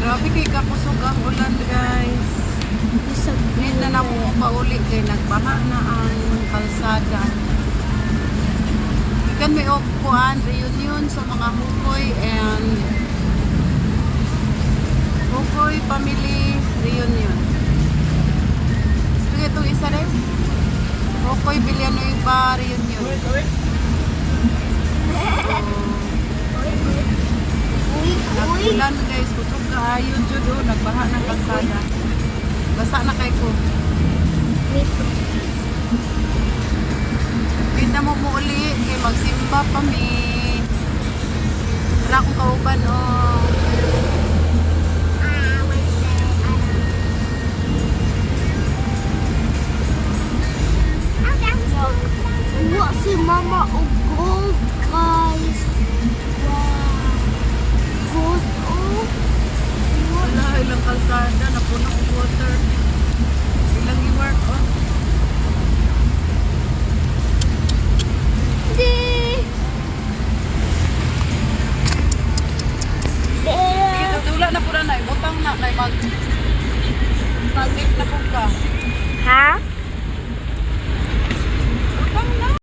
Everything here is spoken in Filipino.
Grabe kay kakusog ang ulan guys. Need na na mo pauli kay nagbaha na ang kalsada. Ikan may okuan reunion sa mga Hukoy and Hukoy family reunion. Sige itong isa rin. Hukoy Villanueva reunion. Nag-ulan guys, kusog kaayo jud oh, nagbaha ng kalsada. Basa na kay ko. Kita mo uli kay magsimba pa mi. Wala akong kauban oh. What si Mama og gold guys. Wow. Gold oh. Wala ilang kalsada na puno ng water. Ilang i-work oh. Sige, tutula na po na ibutang na kay mag-sip na po ka. Ha?